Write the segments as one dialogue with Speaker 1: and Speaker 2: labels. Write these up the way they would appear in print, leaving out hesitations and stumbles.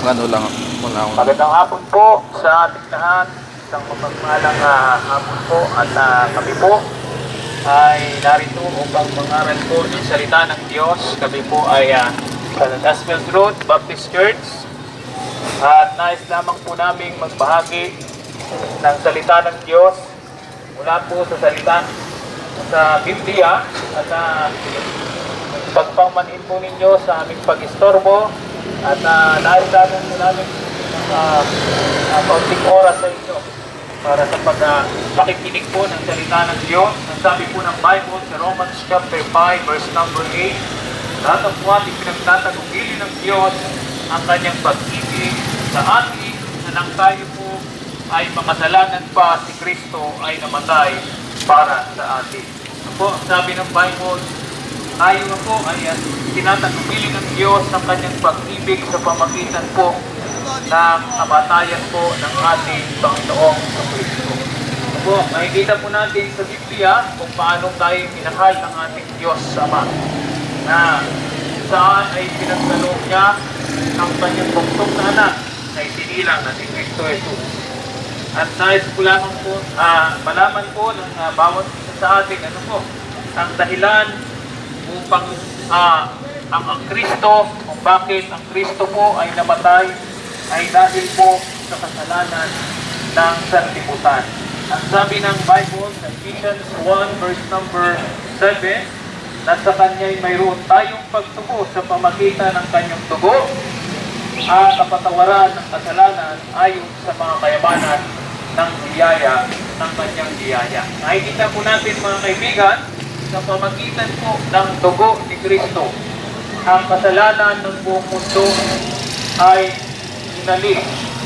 Speaker 1: ano lang, wala akong...
Speaker 2: Magandang hapon po sa ating lahat. Isang mapagmalang hapon po at kami po ay narito upang mangaral po ng salita ng Diyos. Kami po ay sa Gospel Road Baptist Church at nais lamang po namin magbahagi ng salita ng Diyos mula po sa salita sa Biblia at pagpamanhin po ninyo sa aming pag-istorbo at nais lamang po namin kaunting oras sa inyo para sa pakikinig po ng salita ng Diyos. Ang sabi po ng Bible sa Romans chapter 5 verse number 8, lahat ng po ating pinagtatagubili ng Diyos ang kanyang pag-ibig sa atin na nang tayo po ay makasalanan pa, si Kristo ay namatay para sa atin. Ito po ang sabi ng Bible, tayo na po ay tinatagubili ng Diyos ang kanyang pag-ibig sa pamagitan po ng kamatayan po ng ating Panginoong Kristo. Po, makikita po natin sa Biblia kung paano tayo minahal ng ating Diyos Ama, na saan ay pinagkaloob niya ang kanyang bugtong na anak na isinilang na si Kristo Jesus. At nais ko lamang po malaman po ng bawat isa sa atin ano po ang dahilan upang ang Kristo, kung bakit ang Kristo po ay namatay ay dahil po sa kasalanan ng sanlibutan. Ang sabi ng Bible sa Ephesians 1 verse number 7, na sa Kanya'y mayroon tayong pagtubo sa pamagitan ng Kanyang dugo at kapatawaran ng kasalanan ayon sa mga kayamanan ng biyaya ng Kanyang biyaya. Nakikita po natin mga kaibigan, sa pamagitan po ng dugo ni Kristo, ang kasalanan ng buong mundo ay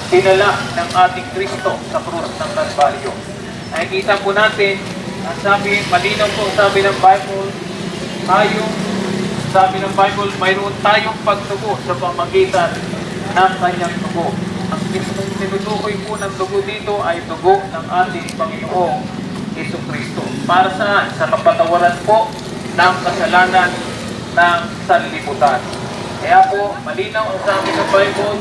Speaker 2: dinala ng ating Kristo sa krus ng Kalbaryo. Nakikita po natin, ang sabi, malinaw po sabi ng Bible, mayroon tayong pagtubo sa pamagitan ng kanyang dugo. Ang tinutukoy po ng dugo dito ay dugo ng ating Panginoong Jesucristo. Para saan? Sa kapatawaran po ng kasalanan ng sanlibutan. Kaya po, malinaw ang sabi ng Bible,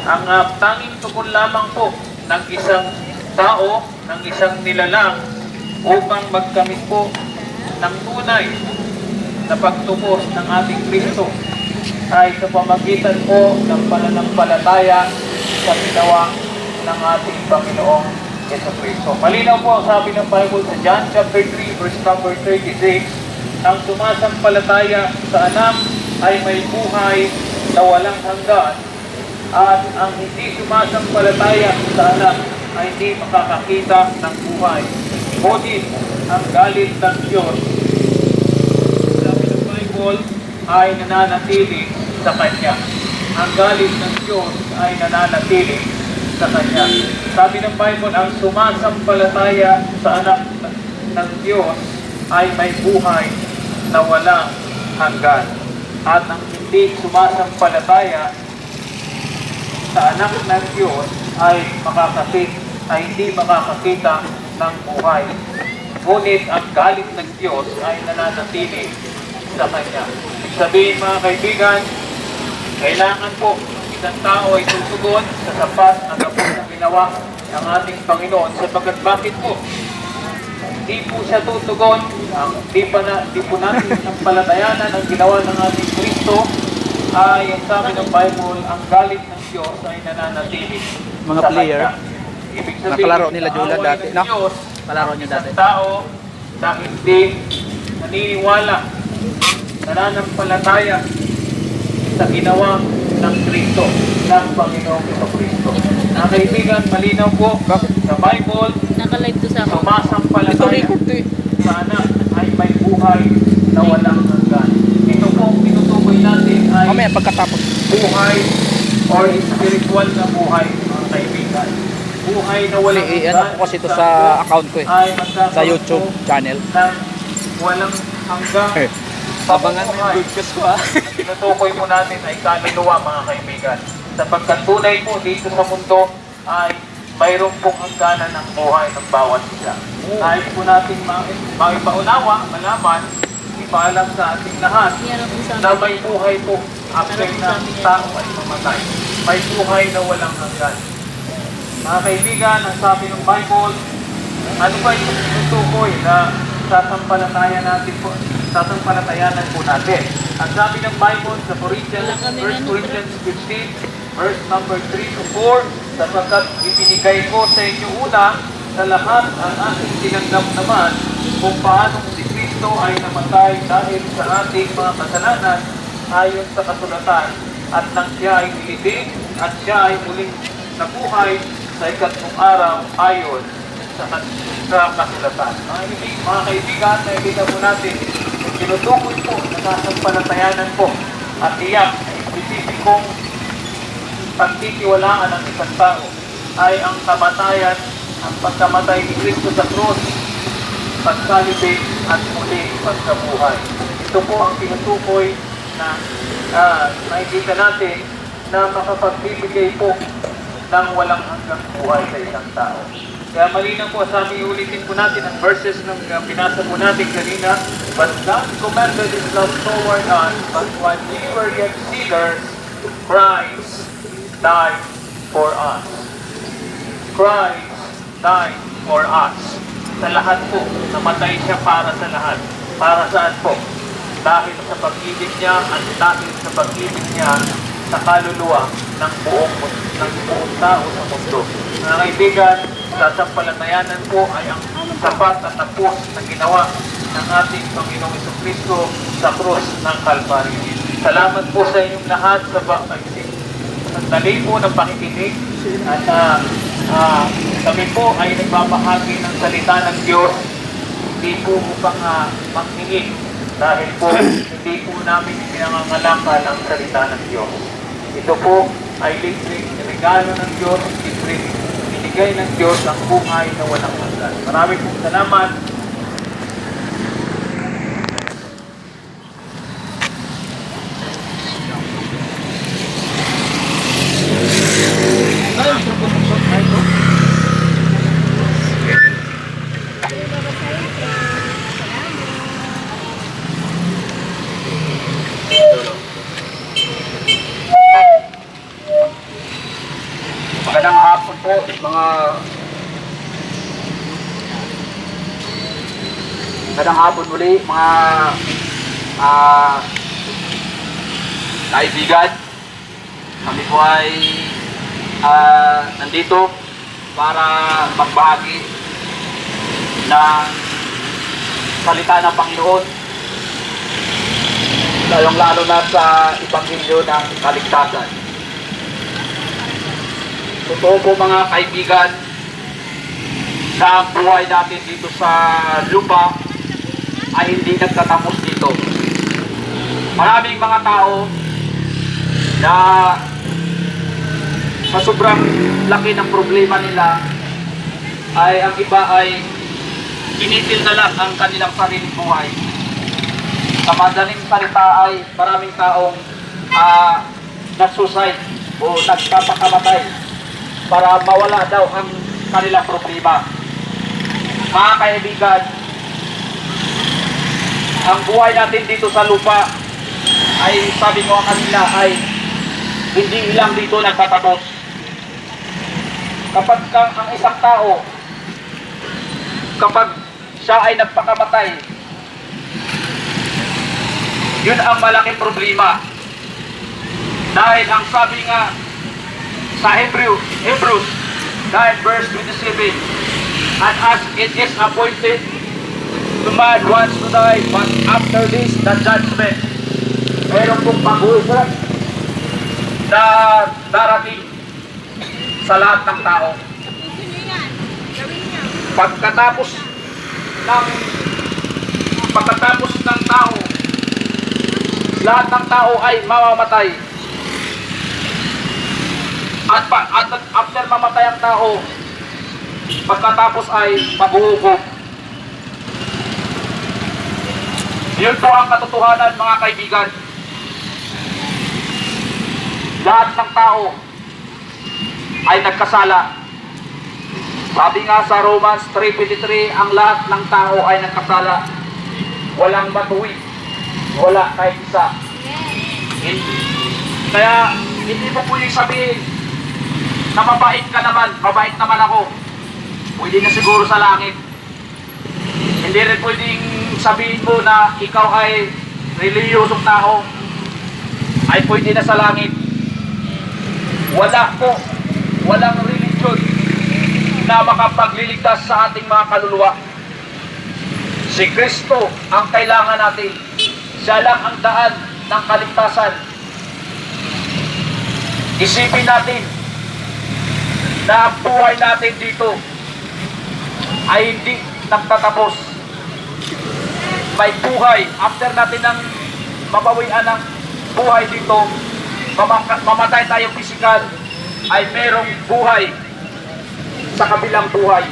Speaker 2: ang tanging tugon lamang po ng isang tao, ng isang nilalang upang magkamit po ng tunay na pagtubos ng ating Kristo ay sa pamagitan po ng pananampalataya sa ginawa ng ating Panginoong Jesucristo. Malinaw po ang sabi ng Bible sa John chapter 3 verse number 36, ang sumasampalataya sa anak ay may buhay na walang hanggan, at ang hindi sumasampalataya sa anak ay hindi makakakita ng buhay. Ngunit ang galit ng Diyos, sabi ng Bible, ay nananatili sa Kanya. Ang galit ng Diyos ay nananatili sa Kanya. Sabi ng Bible, ang sumasampalataya sa anak ng Diyos ay may buhay na walang hanggan. At ang hindi sumasampalataya sa anak ng Diyos ay hindi makakakita ng buhay. Ngunit ang galit ng Diyos ay nananatili sa Kanya. Ibig sabihin mga kaibigan, kailangan po isang tao ay tutugon sa sapat at tapos na ginawa ng ating Panginoon, sapagkat bakit po? Hindi po siya tutugon, hindi po natin ang palatayanan ang ginawa ng ating Kristo, ay ang sabi ng Bible, ang galit ng Diyos ay nananatili
Speaker 1: Mga
Speaker 2: sa
Speaker 1: player,
Speaker 2: Kanya. Ibig sabihin,
Speaker 1: nakalaro nila Jula
Speaker 2: away
Speaker 1: dati,
Speaker 2: ng
Speaker 1: no?
Speaker 2: Diyos,
Speaker 1: Palaro niya dati.
Speaker 2: isang tao na hindi naniniwala, nananampalataya sa ginawa ng Kristo, ng Panginoong Jesucristo. Mga kaibigan, malinaw po sa Bible,
Speaker 3: Naka-live to sa ako.
Speaker 2: sumasampalataya sa anak ay may buhay na walang hanggan. Ito po, tinutukoy natin ay
Speaker 1: Mamaya pagkatapos.
Speaker 2: buhay or spiritual na buhay, mga kaibigan. Buhay na walang hanggan.
Speaker 1: Ano ko kasi ito sa account ko eh.
Speaker 2: Ay
Speaker 1: Sa YouTube channel.
Speaker 2: ng walang hanggan.
Speaker 1: Abangan mo yung broadcast ko ah.
Speaker 2: Tinutukoy mo natin ay kaluluwa, mga kaibigan. Sapagkat tunay po dito sa mundo ay mayroon pong hangganan ng buhay ng bawat isa. Nais po natin maipaunawa, malaman ipaalam sa ating lahat na may buhay po after na tao ay mamatay. May buhay na walang hanggan. Mga kaibigan, ang sabi ng Bible, ano ba yung tinutukoy na sasampalatayanan po natin? Ang sabi ng Bible sa Corinthians, 1 Corinthians 15, verse number 3 to 4, sapagkat ibinigay ko sa inyo una sa lahat ang ating tinanggap naman kung paano si Kristo ay namatay dahil sa ating mga kasalanan ayon sa kasulatan at nang siya ay nilibing at siya ay muling nabuhay sa ikatlong araw ayon sa kasulatan. Mga kaibigan, nakikita po natin yung tinutukoy po na sasampalatayanan po at iyak espesipikong pagtitiwalaan ng isang tao ay ang kamatayan, ang pagkamatay ni Kristo sa krus, pagkalibing at muli pagkabuhay. Ito po ang tinutukoy na makikita natin na makapagbibigay po ng walang hanggang buhay sa isang tao. Kaya malinaw po, sabi ulitin po natin ang verses ng pinasa po natin kanina. But God commanded His love toward us, but when we were yet sinners, Christ died for us. Christ died for us. Sa lahat po, namatay siya para sa lahat. Para saan po? Dahil sa pag-ibig niya at dahil sa pag-ibig niya sa kaluluwa ng buong tao sa mundo. Mga kaibigan, sasampalatayanan po ay ang sapat at tapos na ginawa ng ating Panginoong Jesucristo sa krus ng Kalbaryo. Salamat po sa inyong lahat sa sandali po ng pakikinig at kami po ay nagbabahagi ng salita ng Diyos, hindi po upang magtingin dahil po hindi po namin pinangangalakal ang salita ng Diyos. Ito po ay libreng regalo ng Diyos, libreng binigay ng Diyos ang buhay na walang hanggan. Maraming pong salamat.
Speaker 1: Magandang hapon po, magandang hapon muli, mga kaibigan. Kami po ay nandito para magbahagi ng salita ng Panginoon, lalong-lalo na sa Ebanghelyo ng Kaligtasan. Totoo po mga kaibigan na ang buhay natin dito sa lupa ay hindi nagtatapos dito. Maraming mga tao na sa sobrang laki ng problema nila ay ang iba ay pinitil na lang ang kanilang sariling buhay. Sa madaling salita ay maraming taong nagsuicide o nagpapakamatay para mawala daw ang kanilang problema. Mga kaibigan, ang buhay natin dito sa lupa ay, sabi ko kanina, ay hindi lang dito nagtatapos. Kapag ang isang tao, kapag siya ay nagpakamatay, yun ang malaking problema. Dahil ang sabi nga sa Hebrews 9 verse 27, and as it is appointed to man once to die, but after this the judgment. Meron pong pag-uusap na darating sa lahat ng tao. Pagkatapos ng tao, lahat ng tao ay mamamatay. At after mamatay ang tao, pagkatapos ay maghuhukom. Yun po ang katotohanan, mga kaibigan. Lahat ng tao ay nagkasala. Sabi nga sa Romans 3:23, ang lahat ng tao ay nagkasala. Walang matuwid Wala kahit isa. Kaya hindi mo pwedeng sabihin na mabait ka naman, mabait naman ako. Pwede na siguro sa langit. Hindi rin pwedeng sabihin mo na ikaw ay reliyosong tao, ay pwede na sa langit. Wala po, walang religion na makapagliligtas sa ating mga kaluluwa. Si Kristo ang kailangan natin. Siya lang ang daan ng kaligtasan. Isipin natin na ang buhay natin dito ay hindi nagtatapos. May buhay. After natin ng mabawian ng buhay dito, mamatay tayo physical, ay merong buhay sa kabilang buhay.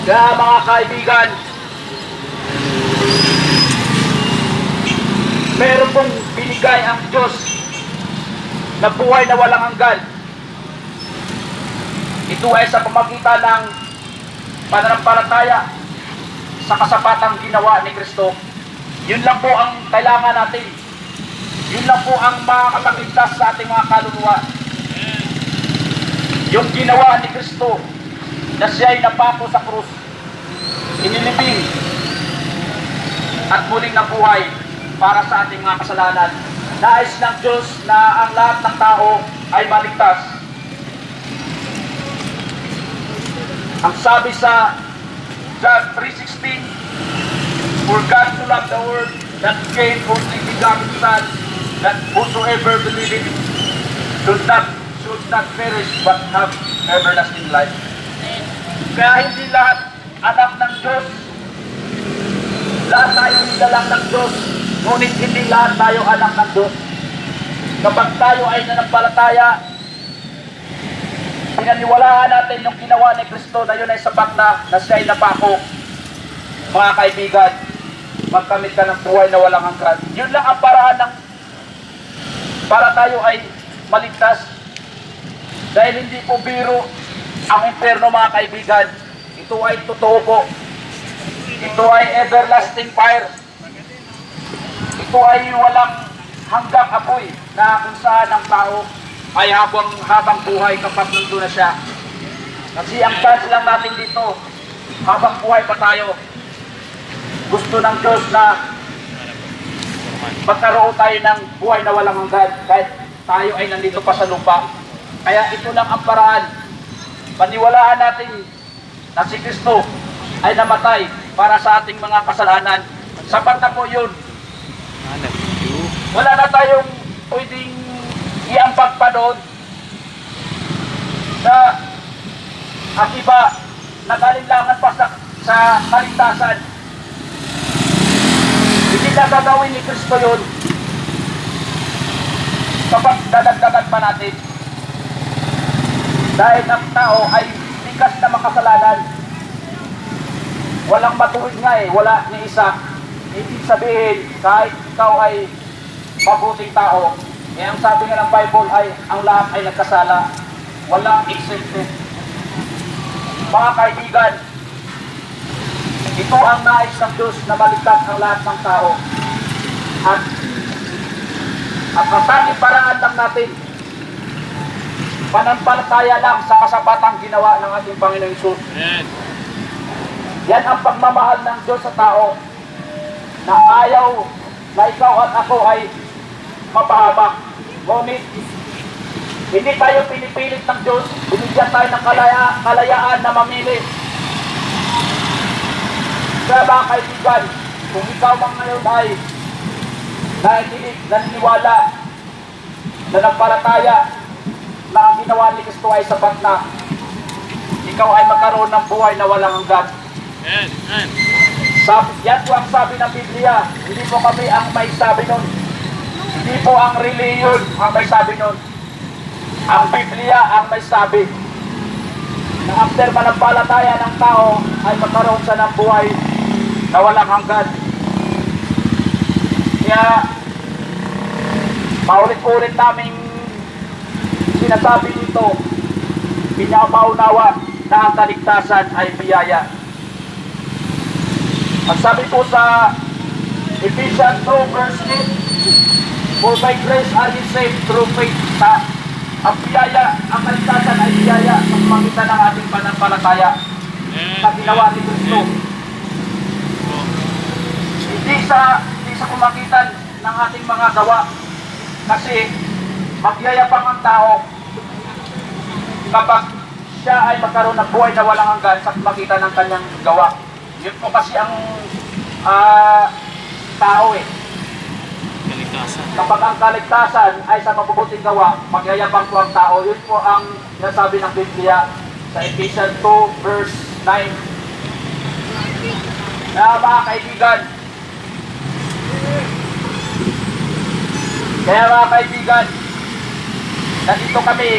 Speaker 1: Kaya mga kaibigan, meron pong binigay ang Diyos na buhay na walang hanggan. Ito ay sa pamagitan ng pananampalataya sa kasapatang ginawa ni Kristo. Yun lang po ang kailangan natin. Yun lang po ang makakapagligtas sa ating mga kaluluwa. Yung ginawa ni Kristo na siya'y napako sa krus, inilibing at muling nabuhay para sa ating mga kasalanan. Nais ng Diyos na ang lahat ng tao ay maligtas. Ang sabi sa John 3:16, for God to love the world that gave only begotten Son, that whosoever believeth should not perish but have everlasting life. Kaya hindi lahat anak ng Diyos, lahat tayo nilalang ng Diyos, ngunit hindi lahat tayo anak ng Diyos. Kapag tayo ay nanampalataya, pinaniwalaan natin yung ginawa ni Kristo na yun ay sapat na siya ay napako. Mga kaibigan, magkamit ka ng buhay na walang hanggan. Yun lang ang paraan ng para tayo ay maligtas. Dahil hindi po biro ang impyerno, mga kaibigan. Ito ay totoo po. Ito ay everlasting fire. Ito ay walang hanggang apoy na kung saan ang tao ay habang buhay kapag nandun na siya. Kasi ang chance lang natin dito, habang buhay pa tayo, gusto ng Diyos na magkaroon tayo ng buhay na walang hanggan kahit tayo ay nandito pa sa lupa. Kaya ito lang ang paraan. Paniwalaan natin na si Kristo ay namatay para sa ating mga kasalanan. Sapat na po yun. Wala na tayong pwedeng iambag pa doon na ang iba nag-alinlangan pa sa kaligtasan. Hindi na gagawin ni Kristo yun kapag dadagdagan pa natin. Dahil ang tao ay likas na makasalanan. Walang matuwid nga wala ni isa. Ibig sabihin, kahit ikaw ay mabuting tao, ang sabi nga ng Bible ay ang lahat ay nagkasala. Walang exempted. Mga kaibigan, ito ang nais ng Diyos na maligtas ang lahat ng tao. At ang tanging paraan lang natin, pananampalataya lang sa kasapatang ginawa ng ating Panginoong Hesus. Yan ang pagmamahal ng Diyos sa tao, na ayaw na ikaw at ako ay mapahamak. Ngunit hindi tayo pinipilit ng Diyos, binigyan tayo ng kalayaan na mamili. Kaya mga kaibigan, kung ikaw man ngayon ay naniniwala, nanampalataya na ang ginawa ni Kristo ay sapat na, ikaw ay magkaroon ng buhay na walang hanggan. Yan po ang sabi ng Biblia. Hindi po kami ang may sabi nun. Hindi po ang reliyon ang may sabi nun. Ang Biblia ang may sabi na after manampalataya ng tao ay magkaroon siya ng buhay na walang hanggan. Kaya paulit-ulit naming sinasabi dito, pinapaunawa na ang kaligtasan ay biyaya. Ang sabi po sa Ephesians 2 verse 8, for by grace are ye saved through faith. Ang biyaya, ang kaligtasan ay biyaya sa pamagitan ng ating pananampalataya sa ginawa ni Kristo. Hindi sa kumagitan ng ating mga gawa. Kasi magyayabang ang tao kapag siya ay magkaroon ng buhay na walang hanggan sa pamagitan ng kanyang gawa. Yun po kasi ang tao eh. Kapag ang kaligtasan ay sa mabubuting gawa, magyayabang po ang tao. Yun po ang nasabi ng Biblia sa Ephesians 2 verse 9. Mga kaibigan, nandito kami,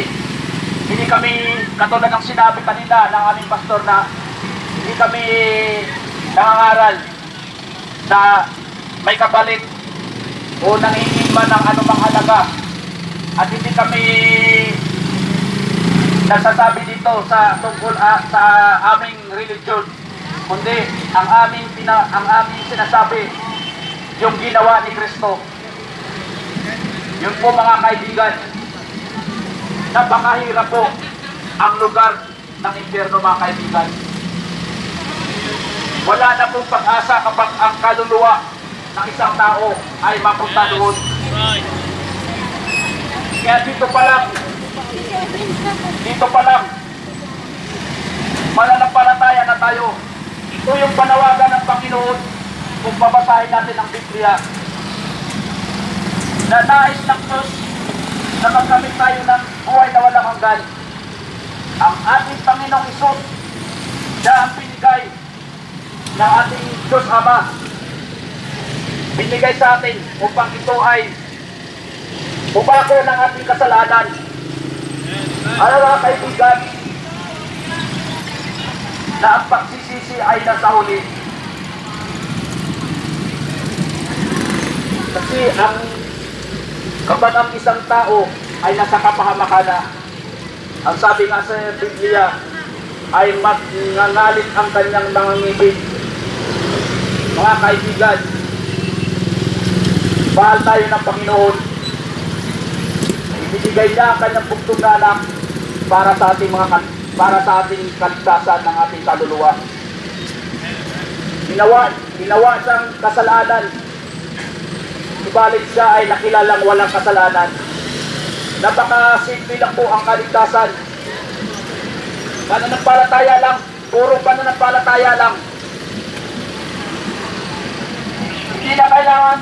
Speaker 1: hindi kami katulad ng sinabi kanina ng aming pastor na hindi kami nangangaral na may kapalit o nangingiba ng anumang halaga, at hindi kami nasasabi dito sa tungkol sa aming religion, kundi ang aming sinasabi yung ginawa ni Kristo. Yun po mga kaibigan, napakahirap po ang lugar ng impyerno mga kaibigan. Wala na pong pag-asa kapag ang kaluluwa ng isang tao ay mapunta doon. Kaya dito pa lang, mananampalataya na tayo. Ito yung panawagan ng Panginoon kung babasahin natin ang Biblia. Na nais ng Diyos na magkamit tayo ng buhay na walang hanggan. Ang ating Panginoong Hesus na ang binigay ng ating Diyos Ama, binigay sa atin upang ito ay bumako ng ating kasalanan. Ano mga kaibigan, na ang pagsisisi ay nasa huli. Kasi kapag ang isang tao ay nasa kapahamakan, ang sabi nga sa Biblia ay magngangalit ang kanyang mga ngipin. Mga kaibigan, mahal tayo ng Panginoon. Ibinigay niya ang kanyang bugtong na anak para sa ating kaligtasan ng ating kaluluwa. Ginawa siyang kasalanan, subalit siya ay nakilalang walang kasalanan. Napakasimple lang po ang kaligtasan. Pananampalataya lang, puro pananampalataya lang. Hindi na kailangan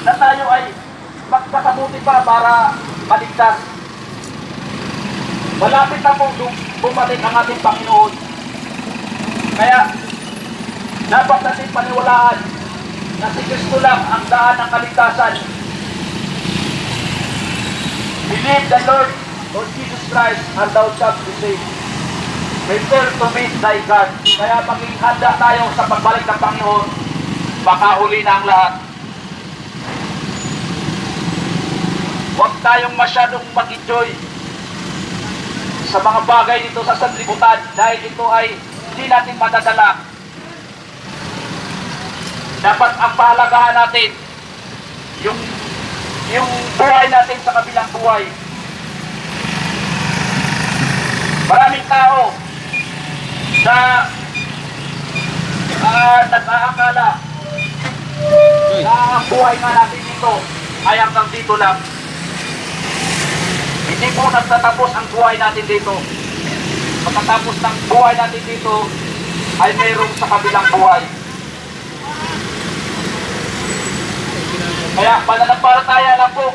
Speaker 1: na tayo ay magpakabuti pa para maligtas. Malapit na po bumalik ang ating Panginoon. Kaya dapat natin paniwalaan na si Kristo lang ang daan ng kaligtasan. Believe the Lord or Jesus Christ and thou shalt be saved. Return to meet thy God. Kaya maging handa tayo sa pagbalik ng Panginoon. Baka huli na ang lahat. Huwag tayong masyadong mag-enjoy sa mga bagay dito sa sanlibutan dahil ito ay hindi natin madadala. Dapat ang pahalagahan natin yung buhay natin sa kabilang buhay. Maraming tao na nag-aakala na ang buhay nga natin dito ay hanggang dito lang. Hindi po nagtatapos ang buhay natin dito. Pagkatapos ng buhay natin dito ay mayroong sa kabilang buhay. Kaya pananampalataya lang po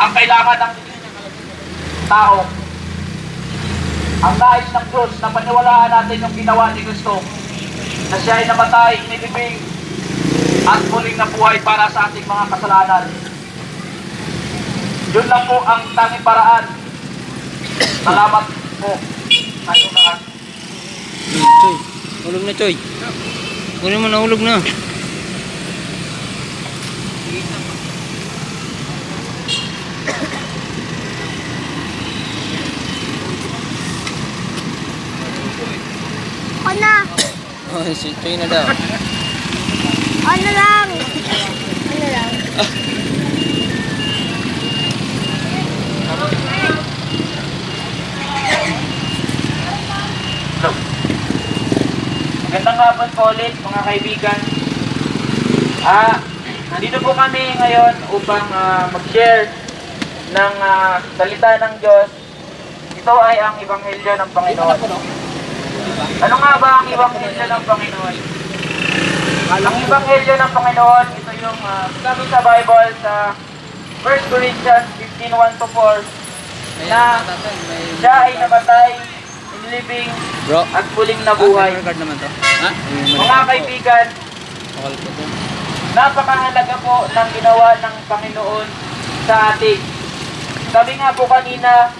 Speaker 1: ang kailangan ng tao. Ang nais ng Diyos na paniwalaan natin yung ginawa ni Kristo, na siya ay namatay, inilibing at muling nabuhay para sa ating mga kasalanan. Yun lang po ang tanging paraan. Salamat po sa inyong lahat.
Speaker 3: Choy, hulog na Choy. Kunin mo na, hulog na.
Speaker 4: Ano?
Speaker 3: Si Choy na daw.
Speaker 4: Ano lang? Ano lang?
Speaker 1: Hello. Magandang hapon po ulit mga kaibigan. Nandito po kami ngayon upang mag-share ng salita ng Diyos. Ito ay ang Ebanghelyo ng Panginoon. Ano nga ba ang Ebanghelyo ng Panginoon? Ang Ebanghelyo ng Panginoon, ito yung sabi sa Bible sa 1 Corinthians 15:1-4 na siya ay namatay, living,
Speaker 3: Bro.
Speaker 1: at muling nabuhay.
Speaker 3: Record naman to. Ha?
Speaker 1: Mga kaibigan,
Speaker 3: Bakal po to.
Speaker 1: napakahalaga po ng ginawa ng Panginoon sa atin. Sabi nga po kanina,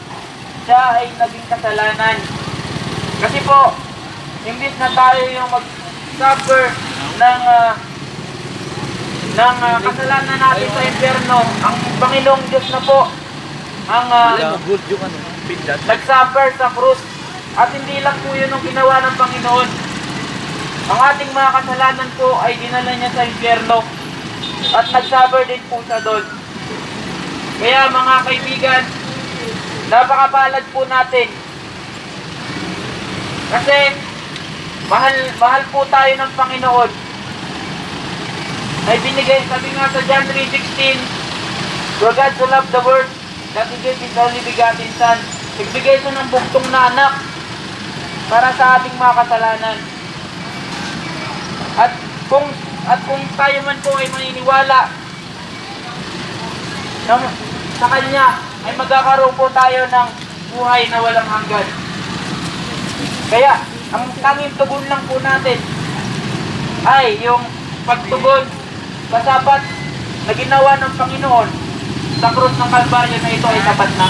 Speaker 1: siya ay naging kasalanan. Kasi po, imbis na tayo yung mag-suffer ng kasalanan natin sa impyerno, ang Panginoong Diyos na po ang nag-suffer sa krus. At hindi lang po yun ang ginawa ng Panginoon. Ang ating mga kasalanan po ay dinala niya sa impyerno at nag-suffer din po siya doon. Kaya mga kaibigan, napakapalad po natin. Kasi mahal po tayo ng Panginoon. Ay binigay, sabi nga sa John 3:16, for God so loved the world that He gave His only begotten Son. Nagbigay siya ng bugtong na anak para sa ating mga kasalanan. At kung tayo man po ay maniniwala sa Kanya, ay magkakaroon po tayo ng buhay na walang hanggan. Kaya, ang tanging tugon lang po natin ay yung pagtugon sa sapat na ginawa ng Panginoon sa krus ng Kalbaryo na ito ay sapat na.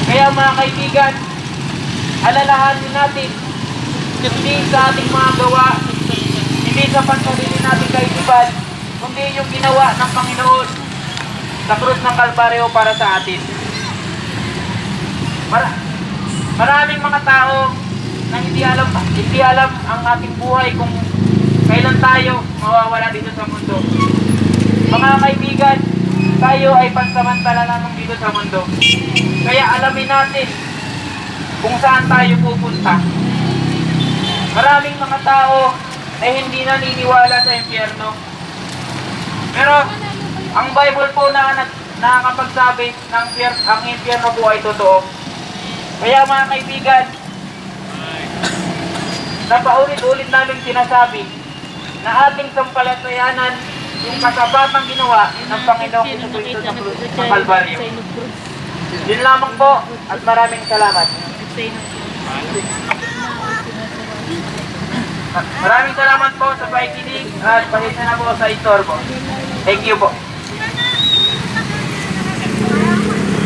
Speaker 1: Kaya mga kaibigan, alalahanin natin hindi sa ating mga gawa, hindi sa pansarili natin kaisipan, kundi yung ginawa ng Panginoon sa krus ng Kalbaryo para sa atin. Maraming mga tao na hindi alam ang ating buhay kung kailan tayo mawawala dito sa mundo. Mga kaibigan, tayo ay pansamantala lamang dito sa mundo. Kaya alamin natin kung saan tayo pupunta. Maraming mga tao na hindi naniniwala sa impyerno. Pero ang Bible po na nakakapagsabi ng ang impyerno po ay totoo. Kaya mga kaibigan, napaulit-ulit namin sinasabi na ating sampalatayanan yung kasapatang ginawa ng Panginoong Jesucristo sa krus ng Kalbaryo. Yun lamang po at maraming salamat. Maraming salamat po sa pakikinig at pasensya na po sa istorbo. Thank you po.